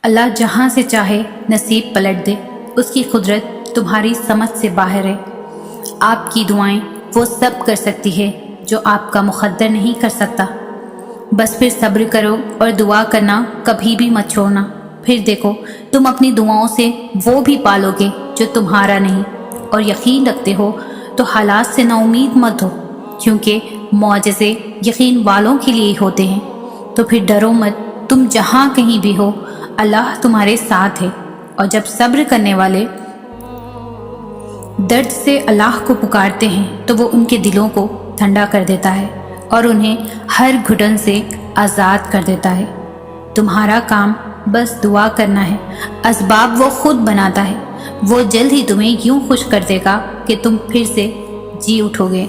اللہ جہاں سے چاہے نصیب پلٹ دے، اس کی قدرت تمہاری سمجھ سے باہر ہے۔ آپ کی دعائیں وہ سب کر سکتی ہے جو آپ کا مقدر نہیں کر سکتا۔ بس پھر صبر کرو اور دعا کرنا کبھی بھی مت چھوڑنا۔ پھر دیکھو تم اپنی دعاؤں سے وہ بھی پالو گے جو تمہارا نہیں۔ اور یقین رکھتے ہو تو حالات سے نا امید مت ہو، کیونکہ معجزے یقین والوں کے لیے ہوتے ہیں۔ تو پھر ڈرو مت، تم جہاں کہیں بھی ہو اللہ تمہارے ساتھ ہے۔ اور جب صبر کرنے والے درد سے اللہ کو پکارتے ہیں تو وہ ان کے دلوں کو ٹھنڈا کر دیتا ہے اور انہیں ہر گھٹن سے آزاد کر دیتا ہے۔ تمہارا کام بس دعا کرنا ہے، اسباب وہ خود بناتا ہے۔ وہ جلد ہی تمہیں یوں خوش کر دے گا کہ تم پھر سے جی اٹھو گے۔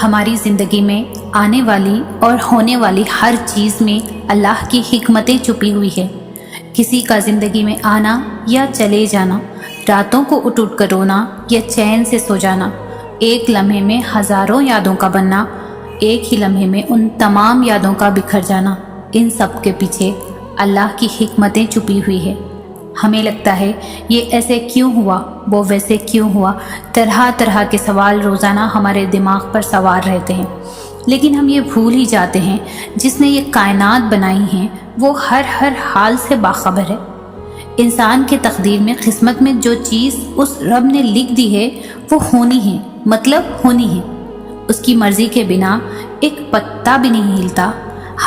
ہماری زندگی میں آنے والی اور ہونے والی ہر چیز میں اللہ کی حکمتیں چھپی ہوئی ہے۔ کسی کا زندگی میں آنا یا چلے جانا، راتوں کو اٹھ اٹھ کر رونا یا چین سے سو جانا، ایک لمحے میں ہزاروں یادوں کا بننا، ایک ہی لمحے میں ان تمام یادوں کا بکھر جانا، ان سب کے پیچھے اللہ کی حکمتیں چھپی ہوئی ہے۔ ہمیں لگتا ہے یہ ایسے کیوں ہوا، وہ ویسے کیوں ہوا، طرح طرح کے سوال روزانہ ہمارے دماغ پر سوار رہتے ہیں، لیکن ہم یہ بھول ہی جاتے ہیں جس نے یہ کائنات بنائی ہیں وہ ہر حال سے باخبر ہے۔ انسان کے تقدیر میں، قسمت میں جو چیز اس رب نے لکھ دی ہے وہ ہونی ہے، مطلب ہونی ہے۔ اس کی مرضی کے بنا ایک پتا بھی نہیں ہلتا،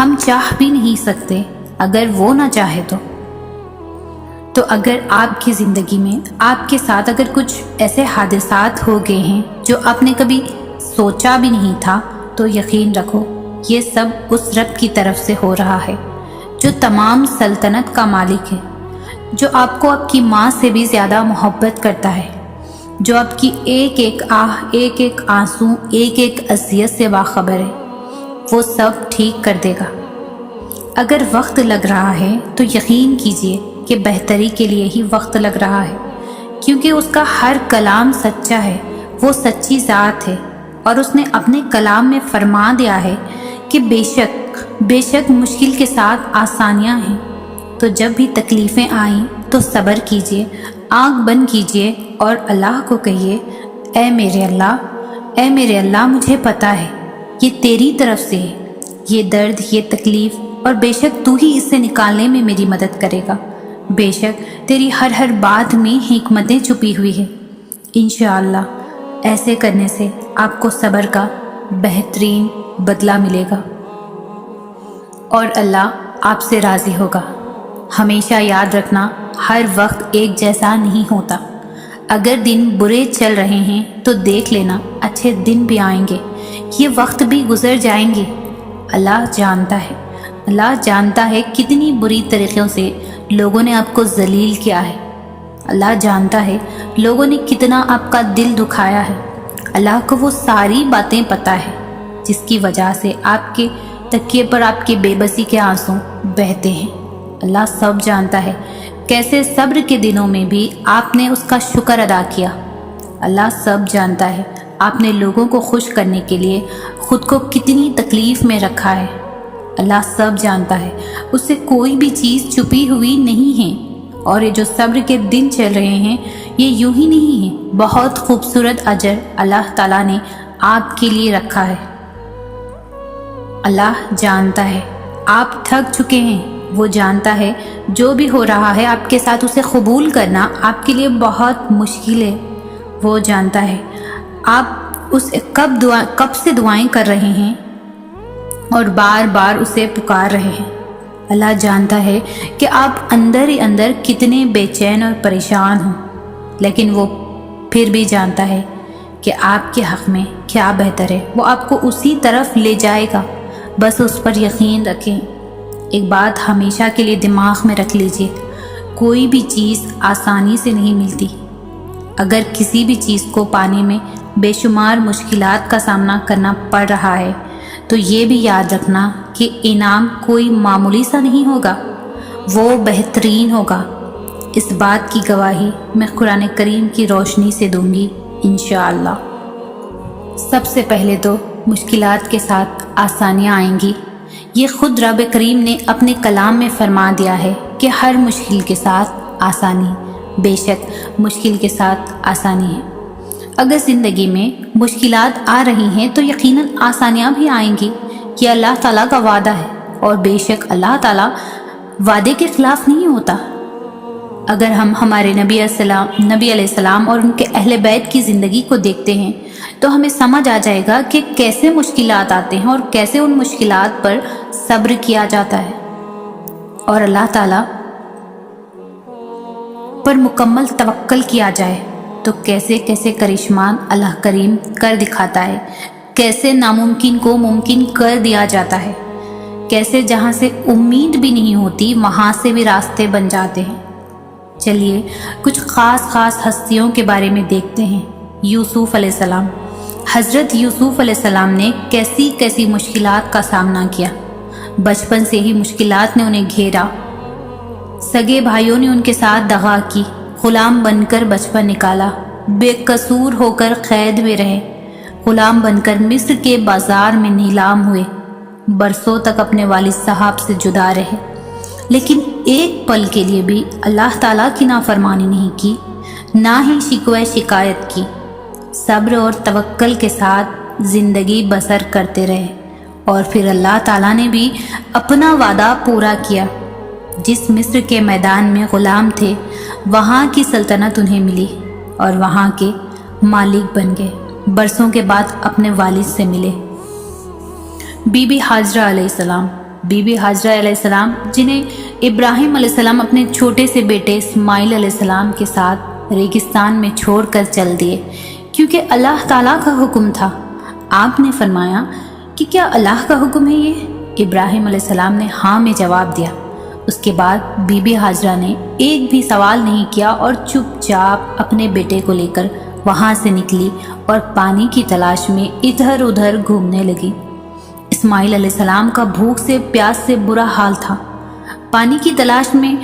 ہم چاہ بھی نہیں سکتے اگر وہ نہ چاہے تو اگر آپ کی زندگی میں آپ کے ساتھ اگر کچھ ایسے حادثات ہو گئے ہیں جو آپ نے کبھی سوچا بھی نہیں تھا، تو یقین رکھو یہ سب اس رب کی طرف سے ہو رہا ہے جو تمام سلطنت کا مالک ہے، جو آپ کو آپ کی ماں سے بھی زیادہ محبت کرتا ہے، جو آپ کی ایک ایک آہ، ایک ایک آنسو، ایک ایک اذیت سے باخبر ہے۔ وہ سب ٹھیک کر دے گا۔ اگر وقت لگ رہا ہے تو یقین کیجئے کہ بہتری کے لیے ہی وقت لگ رہا ہے، کیونکہ اس کا ہر کلام سچا ہے، وہ سچی ذات ہے، اور اس نے اپنے کلام میں فرما دیا ہے کہ بے شک مشکل کے ساتھ آسانیاں ہیں۔ تو جب بھی تکلیفیں آئیں تو صبر کیجئے، آنکھ بند کیجئے اور اللہ کو کہیے، اے میرے اللہ مجھے پتا ہے یہ تیری طرف سے ہے، یہ درد، یہ تکلیف، اور بے شک تو ہی اس سے نکالنے میں میری مدد کرے گا۔ بے شک تیری ہر بات میں حکمتیں چھپی ہوئی ہے۔ انشاءاللہ ایسے کرنے سے آپ کو صبر کا بہترین بدلہ ملے گا اور اللہ آپ سے راضی ہوگا۔ ہمیشہ یاد رکھنا، ہر وقت ایک جیسا نہیں ہوتا۔ اگر دن برے چل رہے ہیں تو دیکھ لینا اچھے دن بھی آئیں گے، یہ وقت بھی گزر جائیں گے۔ اللہ جانتا ہے کتنی بری طریقوں سے لوگوں نے آپ کو ذلیل کیا ہے۔ اللہ جانتا ہے لوگوں نے کتنا آپ کا دل دکھایا ہے۔ اللہ کو وہ ساری باتیں پتہ ہے جس کی وجہ سے آپ کے تکیے پر آپ کے بے بسی کے آنسو بہتے ہیں۔ اللہ سب جانتا ہے کیسے صبر کے دنوں میں بھی آپ نے اس کا شکر ادا کیا۔ اللہ سب جانتا ہے آپ نے لوگوں کو خوش کرنے کے لیے خود کو کتنی تکلیف میں رکھا ہے۔ اللہ سب جانتا ہے، اس سے کوئی بھی چیز چھپی ہوئی نہیں ہے۔ اور یہ جو صبر کے دن چل رہے ہیں یہ یوں ہی نہیں ہے، بہت خوبصورت اجر اللہ تعالیٰ نے آپ کے لیے رکھا ہے۔ اللہ جانتا ہے آپ تھک چکے ہیں، وہ جانتا ہے جو بھی ہو رہا ہے آپ کے ساتھ اسے قبول کرنا آپ کے لیے بہت مشکل ہے۔ وہ جانتا ہے آپ اس کب سے دعائیں کر رہے ہیں اور بار بار اسے پکار رہے ہیں۔ اللہ جانتا ہے کہ آپ اندر ہی اندر کتنے بے چین اور پریشان ہوں، لیکن وہ پھر بھی جانتا ہے کہ آپ کے حق میں کیا بہتر ہے، وہ آپ کو اسی طرف لے جائے گا۔ بس اس پر یقین رکھیں۔ ایک بات ہمیشہ کے لیے دماغ میں رکھ لیجئے، کوئی بھی چیز آسانی سے نہیں ملتی۔ اگر کسی بھی چیز کو پانے میں بے شمار مشکلات کا سامنا کرنا پڑ رہا ہے تو یہ بھی یاد رکھنا کہ انعام کوئی معمولی سا نہیں ہوگا، وہ بہترین ہوگا۔ اس بات کی گواہی میں قرآن کریم کی روشنی سے دوں گی انشاءاللہ۔ سب سے پہلے تو مشکلات کے ساتھ آسانیاں آئیں گی۔ یہ خود رب کریم نے اپنے کلام میں فرما دیا ہے کہ ہر مشکل کے ساتھ آسانی، بے شک مشکل کے ساتھ آسانی ہے۔ اگر زندگی میں مشکلات آ رہی ہیں تو یقیناً آسانیاں بھی آئیں گی۔ یہ اللہ تعالیٰ کا وعدہ ہے، اور بے شک اللہ تعالیٰ وعدے کے خلاف نہیں ہوتا۔ اگر ہم ہمارے نبی علیہ السلام اور ان کے اہل بیت کی زندگی کو دیکھتے ہیں تو ہمیں سمجھ آ جائے گا کہ کیسے مشکلات آتے ہیں اور کیسے ان مشکلات پر صبر کیا جاتا ہے اور اللہ تعالیٰ پر مکمل توکل کیا جائے تو کیسے کیسے کرشمان اللہ کریم کر دکھاتا ہے، کیسے ناممکن کو ممکن کر دیا جاتا ہے، کیسے جہاں سے امید بھی نہیں ہوتی وہاں سے بھی راستے بن جاتے ہیں۔ چلیے کچھ خاص ہستیوں کے بارے میں دیکھتے ہیں۔ یوسف علیہ السلام۔ حضرت یوسف علیہ السلام نے کیسی مشکلات کا سامنا کیا۔ بچپن سے ہی مشکلات نے انہیں گھیرا، سگے بھائیوں نے ان کے ساتھ دغا کی، غلام بن کر بچپن نکالا، بے قصور ہو کر قید میں رہے، غلام بن کر مصر کے بازار میں نیلام ہوئے، برسوں تک اپنے والد صاحب سے جدا رہے، لیکن ایک پل کے لیے بھی اللہ تعالیٰ کی نافرمانی نہیں کی، نہ ہی شکوہ شکایت کی، صبر اور توکل کے ساتھ زندگی بسر کرتے رہے، اور پھر اللہ تعالیٰ نے بھی اپنا وعدہ پورا کیا۔ جس مصر کے میدان میں غلام تھے وہاں کی سلطنت انہیں ملی اور وہاں کے مالک بن گئے۔ برسوں کے بعد اپنے والد سے ملے۔ بی بی ہاجرہ علیہ السلام۔ بی بی ہاجرہ علیہ السلام جنہیں ابراہیم علیہ السلام اپنے چھوٹے سے بیٹے اسماعیل علیہ السلام کے ساتھ ریگستان میں چھوڑ کر چل دیے کیونکہ اللہ تعالیٰ کا حکم تھا۔ آپ نے فرمایا کہ کیا اللہ کا حکم ہے یہ؟ ابراہیم علیہ السلام نے ہاں میں جواب دیا۔ اس کے بعد بی بی ہاجرہ نے ایک بھی سوال نہیں کیا اور چپ چاپ اپنے بیٹے کو لے کر وہاں سے نکلی اور پانی کی تلاش میں ادھر ادھر گھومنے لگی۔ اسماعیل علیہ السلام کا بھوک سے پیاس سے برا حال تھا۔ پانی کی تلاش میں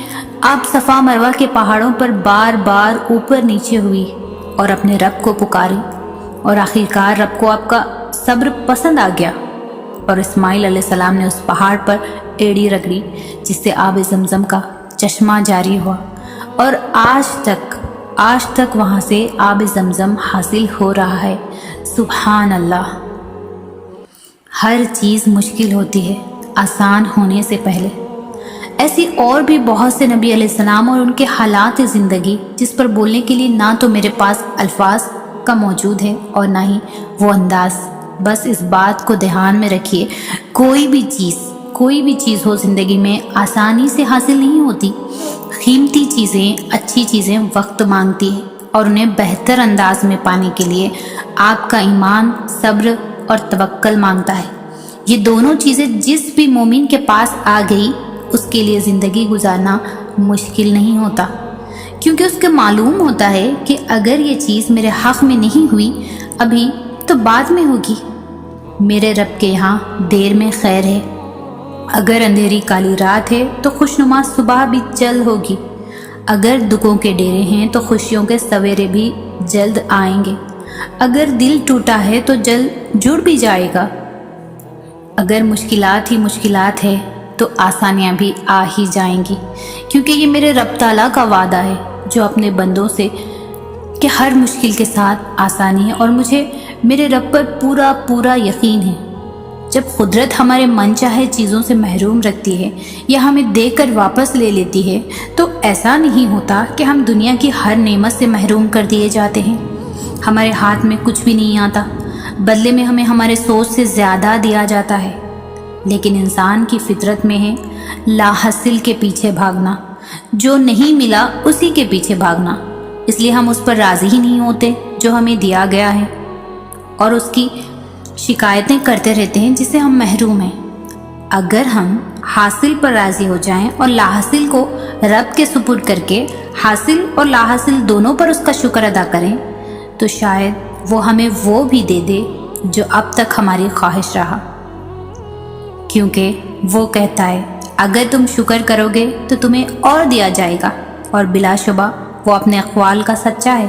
آپ صفا مروہ کے پہاڑوں پر بار بار اوپر نیچے ہوئی اور اپنے رب کو پکاری، اور آخرکار رب کو آپ کا صبر پسند آ گیا اور اسماعیل علیہ السلام نے اس پہاڑ پر ایڑی رگڑی جس سے آب زمزم کا چشمہ جاری ہوا، اور آج تک وہاں سے آب زمزم حاصل ہو رہا ہے۔ سبحان اللہ۔ ہر چیز مشکل ہوتی ہے آسان ہونے سے پہلے۔ ایسی اور بھی بہت سے نبی علیہ السلام اور ان کے حالات زندگی جس پر بولنے کے لیے نہ تو میرے پاس الفاظ کا موجود ہے اور نہ ہی وہ انداز۔ بس اس بات کو دھیان میں رکھیے، کوئی بھی چیز ہو زندگی میں آسانی سے حاصل نہیں ہوتی۔ قیمتی چیزیں، اچھی چیزیں وقت مانگتی ہیں، اور انہیں بہتر انداز میں پانے کے لیے آپ کا ایمان، صبر اور توکل مانگتا ہے۔ یہ دونوں چیزیں جس بھی مومن کے پاس آ گئی اس کے لیے زندگی گزارنا مشکل نہیں ہوتا، کیونکہ اس کو معلوم ہوتا ہے کہ اگر یہ چیز میرے حق میں نہیں ہوئی ابھی تو بعد میں ہوگی۔ میرے رب کے یہاں دیر میں خیر ہے۔ اگر اندھیری کالی رات ہے تو خوشنما صبح بھی جلد ہوگی، اگر دکھوں کے ڈیرے ہیں تو خوشیوں کے سویرے بھی جلد آئیں گے، اگر دل ٹوٹا ہے تو جلد جڑ بھی جائے گا، اگر مشکلات ہی مشکلات ہے تو آسانیاں بھی آ ہی جائیں گی، کیونکہ یہ میرے رب تعالیٰ کا وعدہ ہے جو اپنے بندوں سے کہ ہر مشکل کے ساتھ آسانی ہے، اور مجھے میرے رب پر پورا یقین ہے۔ جب قدرت ہمارے من چاہے چیزوں سے محروم رکھتی ہے یا ہمیں دے کر واپس لے لیتی ہے تو ایسا نہیں ہوتا کہ ہم دنیا کی ہر نعمت سے محروم کر دیے جاتے ہیں۔ ہمارے ہاتھ میں کچھ بھی نہیں آتا، بدلے میں ہمیں ہمارے سوچ سے زیادہ دیا جاتا ہے، لیکن انسان کی فطرت میں ہے لا حاصل کے پیچھے بھاگنا، جو نہیں ملا اسی کے پیچھے بھاگنا، اس لیے ہم اس پر راضی ہی نہیں ہوتے جو ہمیں دیا گیا ہے، اور اس کی شکایتیں کرتے رہتے ہیں جس سے ہم محروم ہیں۔ اگر ہم حاصل پر راضی ہو جائیں اور لا حاصل کو رب کے سپرد کر کے حاصل اور لا حاصل دونوں پر اس کا شکر ادا کریں تو شاید وہ ہمیں وہ بھی دے دے جو اب تک ہماری خواہش رہا، کیونکہ وہ کہتا ہے اگر تم شکر کرو گے تو تمہیں اور دیا جائے گا، اور بلا شبہ وہ اپنے اقوال کا سچا ہے۔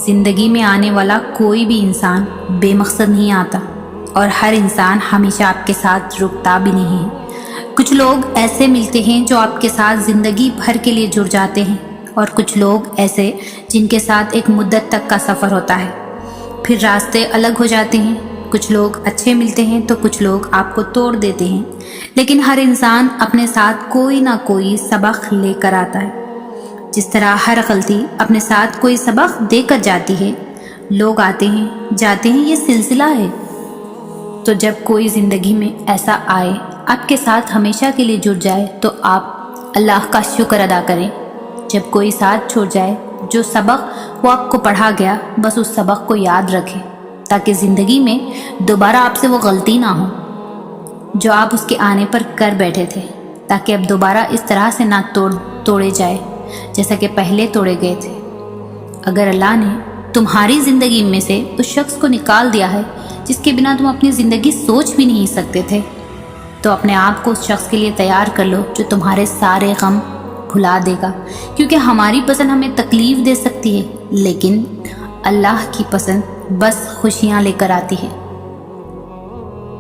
زندگی میں آنے والا کوئی بھی انسان بے مقصد نہیں آتا اور ہر انسان ہمیشہ آپ کے ساتھ رکتا بھی نہیں ہے۔ کچھ لوگ ایسے ملتے ہیں جو آپ کے ساتھ زندگی بھر کے لیے جڑ جاتے ہیں، اور کچھ لوگ ایسے جن کے ساتھ ایک مدت تک کا سفر ہوتا ہے، پھر راستے الگ ہو جاتے ہیں۔ کچھ لوگ اچھے ملتے ہیں تو کچھ لوگ آپ کو توڑ دیتے ہیں، لیکن ہر انسان اپنے ساتھ کوئی نہ کوئی سبق لے کر آتا ہے۔ جس طرح ہر غلطی اپنے ساتھ کوئی سبق دے کر جاتی ہے، لوگ آتے ہیں جاتے ہیں، یہ سلسلہ ہے۔ تو جب کوئی زندگی میں ایسا آئے آپ کے ساتھ ہمیشہ کے لیے جڑ جائے تو آپ اللہ کا شکر ادا کریں۔ جب کوئی ساتھ چھوڑ جائے، جو سبق وہ آپ کو پڑھا گیا بس اس سبق کو یاد رکھیں، تاکہ زندگی میں دوبارہ آپ سے وہ غلطی نہ ہو جو آپ اس کے آنے پر کر بیٹھے تھے، تاکہ اب دوبارہ اس طرح سے نہ توڑے جائے جیسا کہ پہلے توڑے گئے تھے۔ اگر اللہ نے تمہاری زندگی میں سے اس شخص کو نکال دیا ہے جس کے بنا تم اپنی زندگی سوچ بھی نہیں سکتے تھے، تو اپنے آپ کو اس شخص کے لیے تیار کر لو جو تمہارے سارے غم بھلا دے گا، کیونکہ ہماری پسند ہمیں تکلیف دے سکتی ہے لیکن اللہ کی پسند بس خوشیاں لے کر آتی ہے۔